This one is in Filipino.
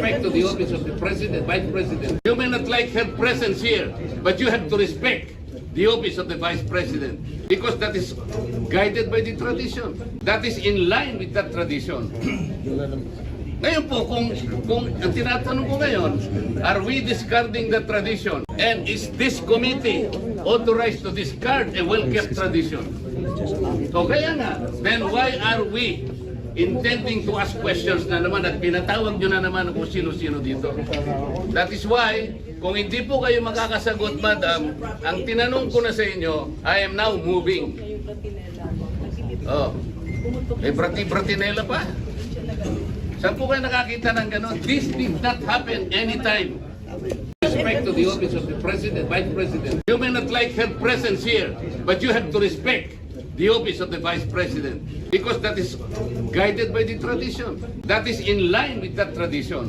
respect to the office of the President, Vice President. You may not like her presence here, but you have to respect the office of the Vice President because that is guided by the tradition. That is in line with that tradition. Ngayon po, kung ang tinatanong ko ngayon, are we discarding the tradition? And is this committee authorized to discard a well-kept tradition? So kaya nga, then why are we intending to ask questions na naman at pinatawag nyo na naman kung sino-sino dito? That is why, kung hindi po kayo makakasagot, madam, ang tinanong ko na sa inyo, I am now moving. Oh, may bratinela pa. Saan po kayo nakakita ng gano'n? This did not happen anytime. Respect to the office of the President, Vice President. You may not like her presence here, but you have to respect the office of the Vice President because that is guided by the tradition. That is in line with that tradition.